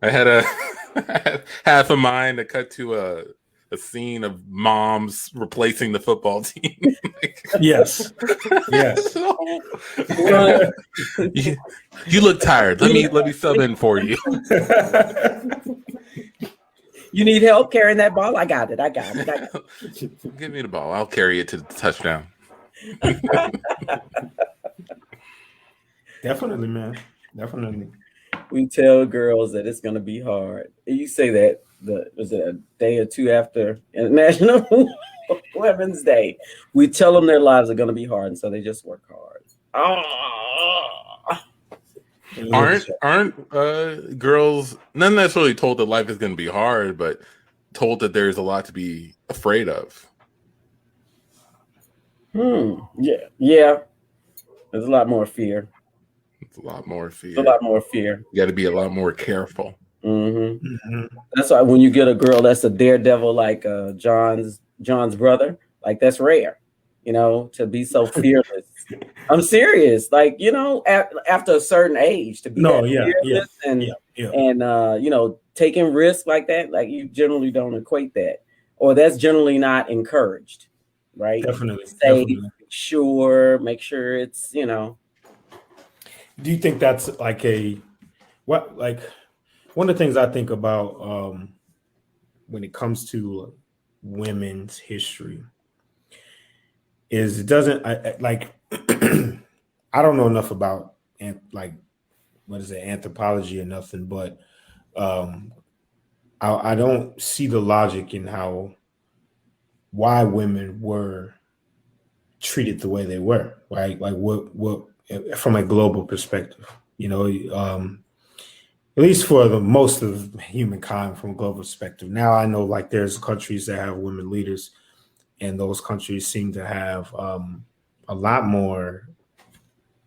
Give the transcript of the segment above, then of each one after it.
I had half a mind to cut to a scene of moms replacing the football team. Yes. Yes. You look tired. Let me sub in for you. You need help carrying that ball? I got it. Give me the ball. I'll carry it to the touchdown. Definitely, man. Definitely. We tell girls that it's going to be hard. You say that was it a day or two after International Women's Day? We tell them their lives are going to be hard, and so they just work hard. Aren't girls not necessarily told that life is going to be hard, but told that there's a lot to be afraid of? Yeah. There's a lot more fear. It's a lot more fear. You got to be a lot more careful. Mm-hmm. Mm-hmm. That's why when you get a girl that's a daredevil like John's brother, like that's rare, to be so fearless. I'm serious, like after a certain age to be fearless and taking risks like that, like you generally don't equate that, or that's generally not encouraged, right? Definitely. Safe, sure, make sure it's Do you think that's like one of the things I think about when it comes to women's history is it doesn't I don't know enough about anthropology or nothing, but I don't see the logic in why women were treated the way they were, right? Like what from a global perspective, at least for the most of humankind from a global perspective. Now I know like there's countries that have women leaders, and those countries seem to have a lot more,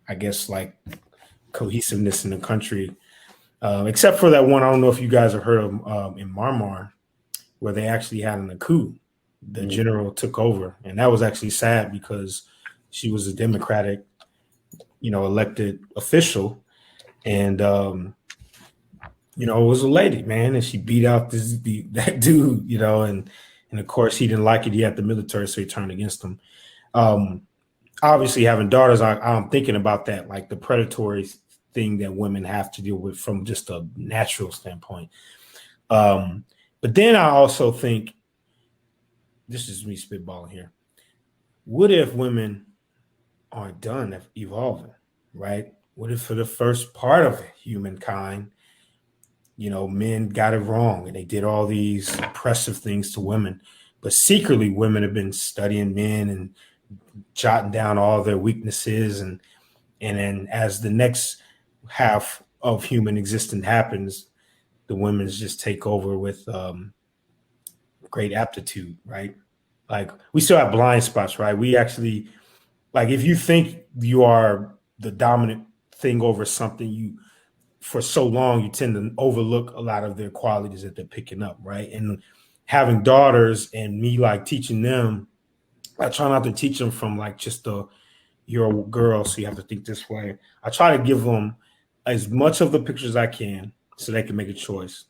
I guess, like cohesiveness in the country, except for that one. I don't know if you guys have heard of in Myanmar, where they actually had a coup. The general took over, and that was actually sad because she was a Democratic, elected official, and it was a lady, man, and she beat out that dude, and of course he didn't like it. He had the military, so he turned against him. Obviously, having daughters, I'm thinking about that, like the predatory thing that women have to deal with from just a natural standpoint. But then I also think, this is me spitballing here, what if women are done evolving, right? What if for the first part of humankind, men got it wrong and they did all these oppressive things to women, but secretly women have been studying men and jotting down all their weaknesses, and then as the next half of human existence happens, the women's just take over with great aptitude, right? Like we still have blind spots, right? We actually, like, if you think you are the dominant thing over something, for so long you tend to overlook a lot of their qualities that they're picking up, right? And having daughters and me like teaching them, I try not to teach them from like just you're a girl, so you have to think this way. I try to give them as much of the pictures as I can so they can make a choice,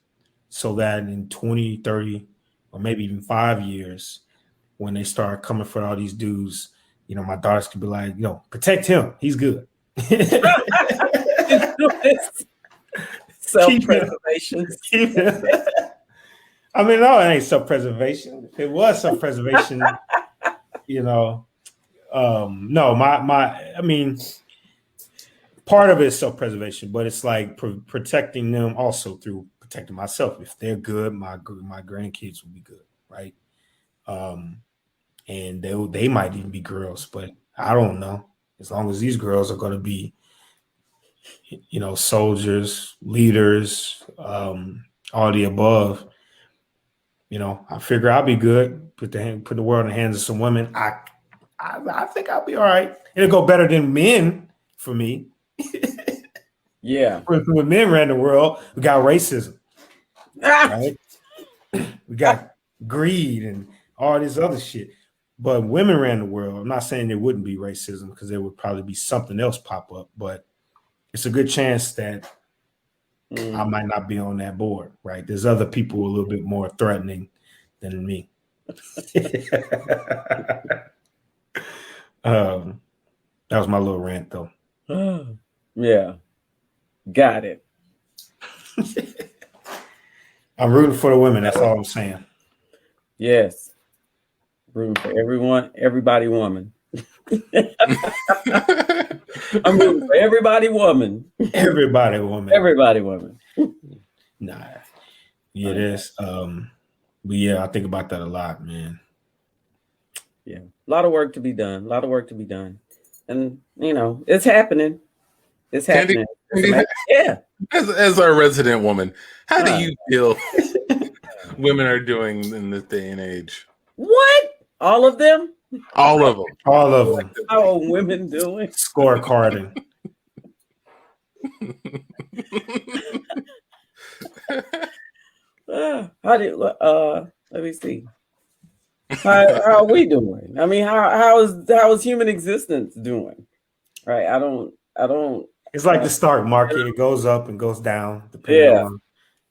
so that in 20, 30, or maybe even 5 years, when they start coming for all these dudes, my daughters could be like, protect him. He's good. Self-preservation. I mean, no, it ain't self-preservation. If it was self-preservation, no, I mean, part of it is self-preservation, but it's like protecting them also through protecting myself. If they're good, my grandkids will be good, right? And they might even be girls, but I don't know. As long as these girls are going to be, soldiers, leaders, all the above, I figure I'll be good. Put the world in the hands of some women. I think I'll be all right. It'll go better than men for me. Yeah. When men ran the world, we got racism, right? We got greed and all this other shit. But women ran the world. I'm not saying there wouldn't be racism, because there would probably be something else pop up, but it's a good chance that I might not be on that board, right? There's other people a little bit more threatening than me. That was my little rant, though. Yeah, got it. I'm rooting for the women. That's all I'm saying. Yes, rooting for everybody, woman. I'm rooting for everybody, woman. Everybody, woman. Everybody, woman. Nah, yeah, there's but yeah, I think about that a lot, man. Yeah, a lot of work to be done. A lot of work to be done, and it's happening. It's happening. Yeah. As our resident woman, how do you feel women are doing in this day and age? What? All of them? All of them. All of them. How are women doing? Scorecarding. Let me see. How are we doing? I mean, how is human existence doing? Right? I don't. It's like the stock market; it goes up and goes down. Depending on,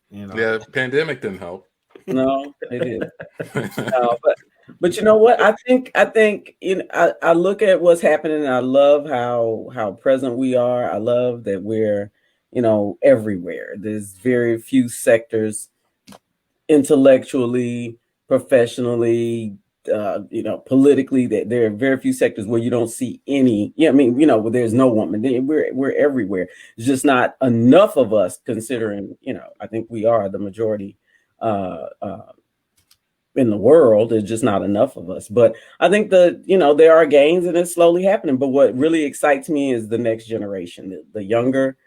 Yeah, pandemic didn't help. No, it didn't. But you know what? I think I look at what's happening, and I love how present we are. I love that we're everywhere. There's very few sectors, intellectually, professionally, politically, that there are very few sectors where you don't see any. Yeah, I mean, where there's no woman. We're everywhere. There's just not enough of us, considering. I think we are the majority in the world. There's just not enough of us. But I think there are gains, and it's slowly happening. But what really excites me is the next generation, the younger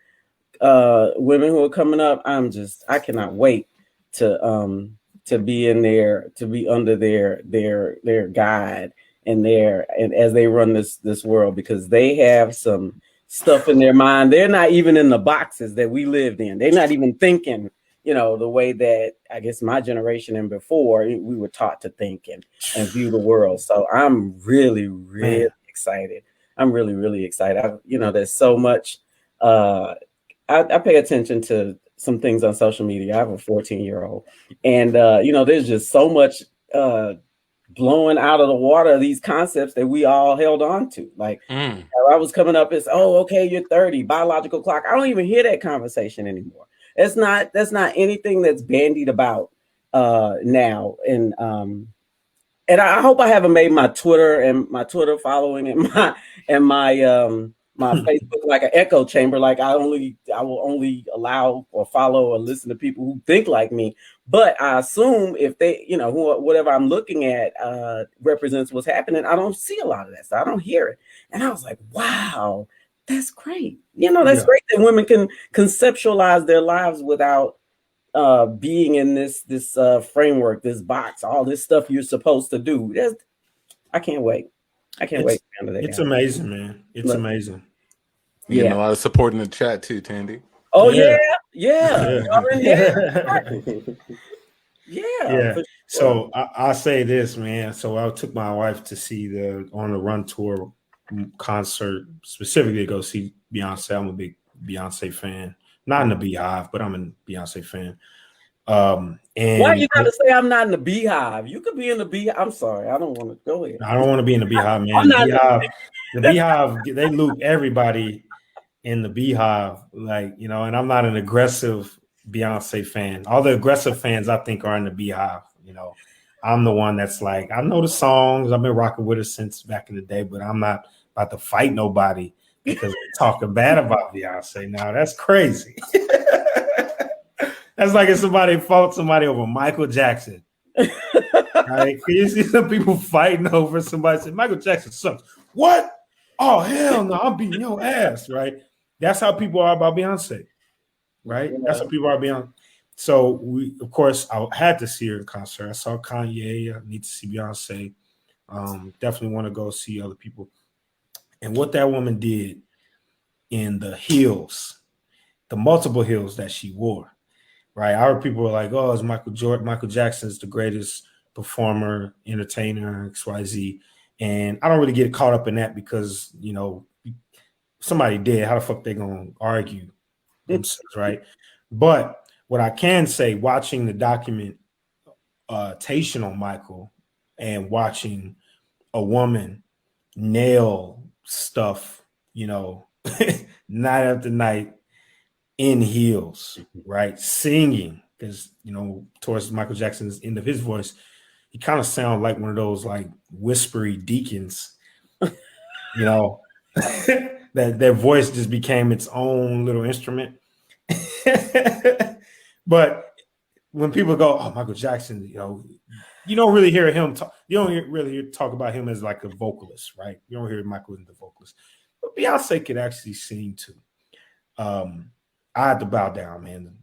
women who are coming up. I cannot wait to be in there, to be under their guide and as they run this world, because they have some stuff in their mind. They're not even in the boxes that we lived in. They're not even thinking, the way that I guess my generation and before we were taught to think and view the world. So I'm really, really excited. I'm really, really excited. There's so much. I pay attention to some things on social media. I have a 14-year-old, and there's just so much blowing out of the water these concepts that we all held on to. Like I was coming up, it's okay, you're 30, biological clock. I don't even hear that conversation anymore. That's not anything that's bandied about now. And I hope I haven't made my Twitter following and my Facebook like an echo chamber. Like I will only allow or follow or listen to people who think like me. But I assume if they, whatever I'm looking at represents what's happening, I don't see a lot of that. So I don't hear it. And I was like, wow, that's great. That's great that women can conceptualize their lives without being in this framework, this box, all this stuff you're supposed to do. I can't wait. It's amazing, man. It's amazing. You getting a lot of support in the chat too, Tandy. Oh yeah. Sure. So I'll say this, man. So I took my wife to see the On the Run tour concert, specifically to go see Beyonce. I'm a big Beyonce fan. Not in the Beehive, but I'm a Beyonce fan. And why you gotta say I'm not in the Beehive? You could be in the Beehive. I'm sorry, I don't want to go ahead. I don't want to be in the Beehive, man. The Beehive, they loop everybody in the Beehive, and I'm not an aggressive Beyonce fan. All the aggressive fans I think are in the Beehive. I'm the one that's like, I know the songs. I've been rocking with her since back in the day, but I'm not about to fight nobody because they're talking bad about Beyonce. Now that's crazy. That's like if somebody fought somebody over Michael Jackson. Right? You see some people fighting over somebody said Michael Jackson sucks. What? Oh hell no! I'm beating your ass, right? That's how people are about Beyonce, right? Yeah. That's how people are Beyonce. So of course, I had to see her in concert. I saw Kanye. I need to see Beyonce. Definitely want to go see other people. And what that woman did in the heels, the multiple heels that she wore. Right, our people were like, "Oh, it's Michael Jackson's the greatest performer, entertainer, XYZ," and I don't really get caught up in that because somebody did. How the fuck they gonna argue themselves, right? But what I can say, watching the documentation on Michael and watching a woman nail stuff, night after night in heels, right? Singing, because, towards Michael Jackson's end of his voice, he kind of sounded like one of those like whispery deacons, that their voice just became its own little instrument. But when people go, "Oh, Michael Jackson," you don't really hear him talk. You don't really hear talk about him as like a vocalist, right? You don't hear Michael as the vocalist. But Beyonce could actually sing too. I had to bow down, man.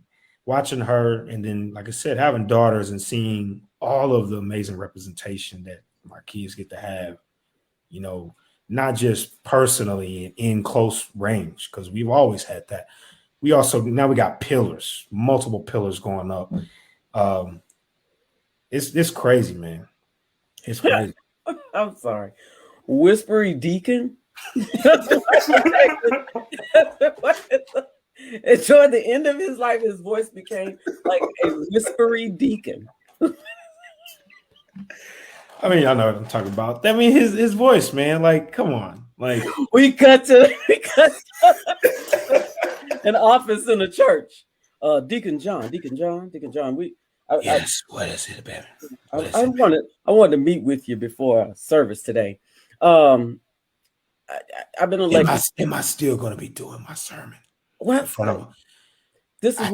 Watching her, and then, like I said, having daughters and seeing all of the amazing representation that my kids get to have, not just personally and in close range, because we've always had that. We also now we got pillars, multiple pillars going up. It's crazy, man. It's crazy. I'm sorry. Whispery Deacon. And toward the end of his life, his voice became like a whispery deacon. I mean, I know what I'm talking about. I mean, his voice, man. Like, come on. Like, we cut to an office in a church. Deacon John. What is it, baby? I wanted to meet with you before service today. I've been elected. Am I still going to be doing my sermon? What? This is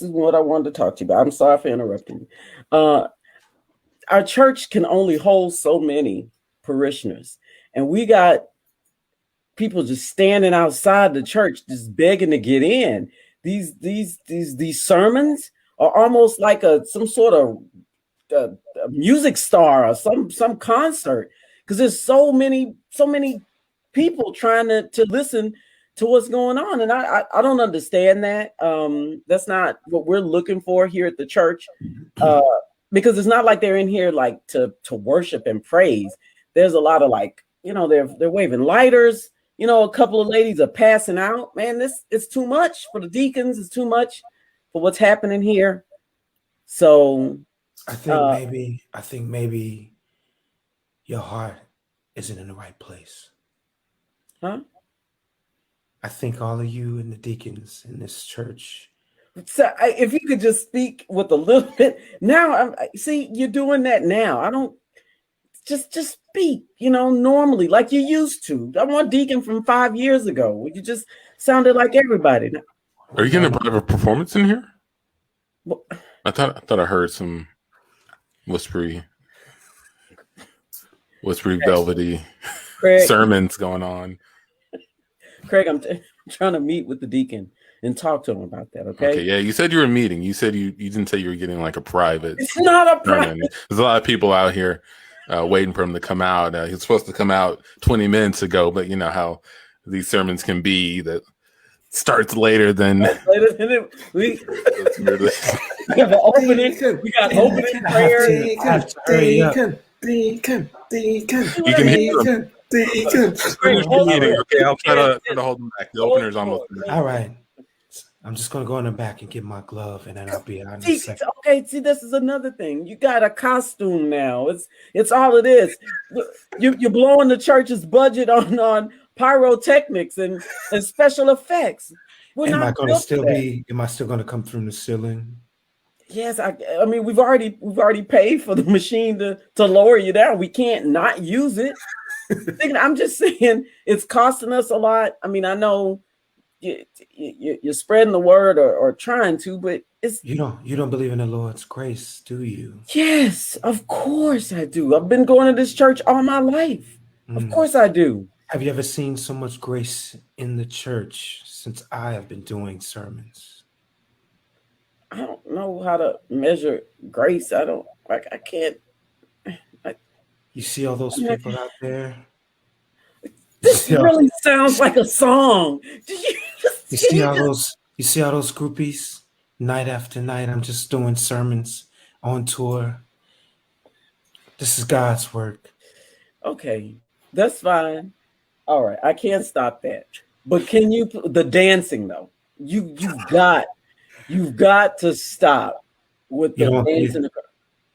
what I wanted to talk to you about. I'm sorry for interrupting you. Our church can only hold so many parishioners, and we got people just standing outside the church, just begging to get in. These sermons are almost like some sort of a music star or some concert, because there's so many people trying to listen to what's going on, and I don't understand that. That's not what we're looking for here at the church, because it's not like they're in here like to worship and praise. There's a lot of they're waving lighters. A couple of ladies are passing out. Man, it's too much for the deacons. It's too much for what's happening here. So I think maybe your heart isn't in the right place. Huh? I think all of you and the deacons in this church. So if you could just speak with a little bit now, see, you're doing that now. I don't just speak, normally like you used to. I want deacon from 5 years ago. You just sounded like everybody. Are you getting a private performance in here? Well, I thought I heard some whispery velvety sermons going on. Craig, I'm trying to meet with the deacon and talk to him about that. Okay. Yeah. You said you were meeting. You said you didn't say you were getting like a private. It's not a private. There's a lot of people out here waiting for him to come out. He's supposed to come out 20 minutes ago, but you know how these sermons can be. That starts later than we have an opening. We got opening prayer. Deacon. You can hear them. Okay, I'll try to hold them back. The opener's almost finished. All right. I'm just gonna go in the back and get my glove, and then I'll be out in a second. Okay, see, this is another thing. You got a costume now. It's all it is. You're blowing the church's budget on pyrotechnics and special effects. Am I still going to come through the ceiling? Yes, I mean we've already paid for the machine to lower you down. We can't not use it. I'm just saying it's costing us a lot. I mean, I know you're spreading the word or trying to, but it's you don't believe in the Lord's grace, do you? Yes, of course I do. I've been going to this church all my life. Of course I do. Have you ever seen so much grace in the church since I have been doing sermons? I don't know how to measure grace. I can't. You see all those people out there? This really sounds like a song. You see all those groupies night after night? I'm just doing sermons on tour. This is God's work. Okay, that's fine. All right, I can't stop that. But can you the dancing though? you've got to stop with the dance in the car.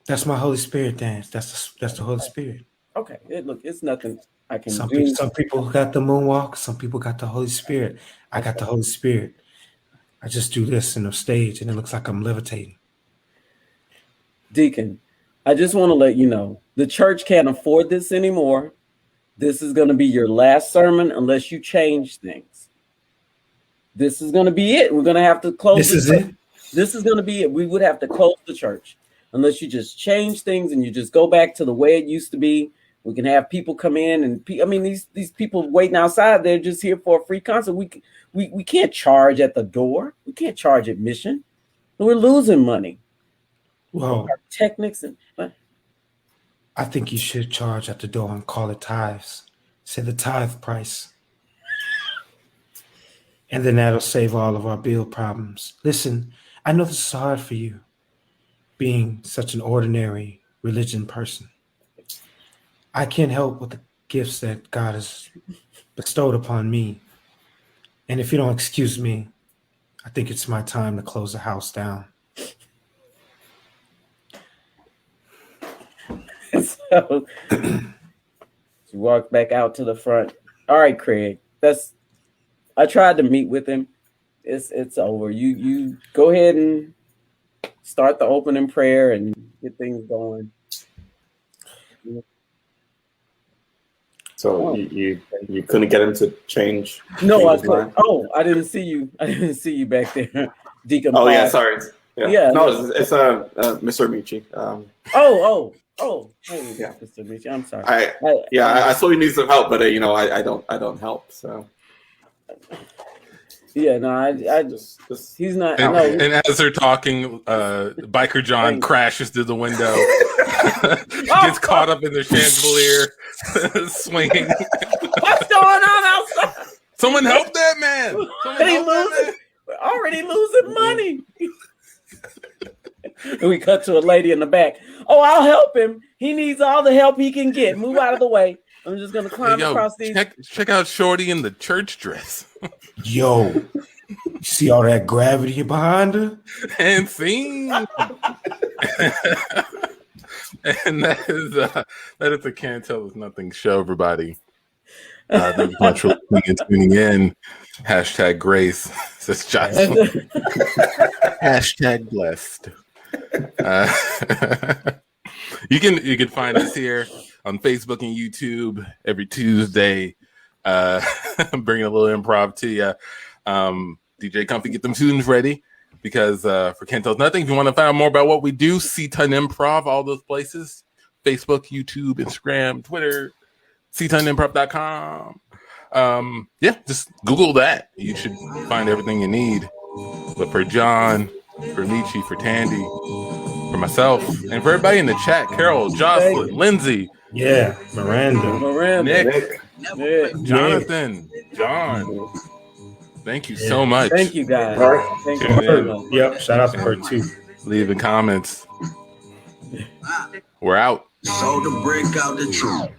That's my Holy Spirit dance. That's the Holy Spirit. Okay, look, it's nothing I can do. Some people got the moonwalk. Some people got the Holy Spirit. I got the Holy Spirit. I just do this in the stage, and it looks like I'm levitating. Deacon, I just want to let you know the church can't afford this anymore. This is going to be your last sermon unless you change things. This is going to be it. We're going to have to close. This is it. This is going to be it. We would have to close the church unless you just change things and you just go back to the way it used to be. We can have people come in and these people waiting outside. They're just here for a free concert. We can't charge at the door. We can't charge admission. We're losing money. Well, our techniques and. I think you should charge at the door and call it tithes. Say the tithe price. And then that'll save all of our bill problems. Listen, I know this is hard for you, being such an ordinary religion person. I can't help with the gifts that God has bestowed upon me. And if you don't excuse me, I think it's my time to close the house down. So you walk back out to the front. All right, Craig. I tried to meet with him. It's over. You go ahead and start the opening prayer and get things going. So you couldn't get him to change? No, I couldn't. Oh, I didn't see you. I didn't see you back there, Deacon. Oh yeah, sorry. Yeah. No, it's Mr. Michi. Hey, yeah, Mr. Michi. I'm sorry. I saw you need some help, but I don't help. So. Yeah, no, I just he's not. And as they're talking, Biker John crashes through the window, gets caught up in the chandelier, swinging. What's going on outside? Someone help that man! We're already losing money. And we cut to a lady in the back. Oh, I'll help him. He needs all the help he can get. Move out of the way. I'm just gonna climb across these. Check out Shorty in the church dress. Yo, you see all that gravity behind her? And scene. And that is a Can't Tell Us Nothing show, everybody. Thank you much for listening and tuning in. Hashtag grace, says Jocelyn. Hashtag blessed. You can find us here on Facebook and YouTube every Tuesday. Bringing a little improv to you. DJ Comfy, get them tunes ready because for Can't Tell Us Nothing, if you want to find out more about what we do, CTUNImprov, all those places, Facebook, YouTube, Instagram, Twitter, CTUNImprov.com. Just Google that. You should find everything you need. But for John, for Michi, for Tandy, for myself, and for everybody in the chat, Carol, Jocelyn, Lindsay, Miranda, Nick, Jonathan, John. Thank you so much. Thank you, guys. Thank you. Yep, shout out to her too. Leaving comments. We're out. So to break out the truth.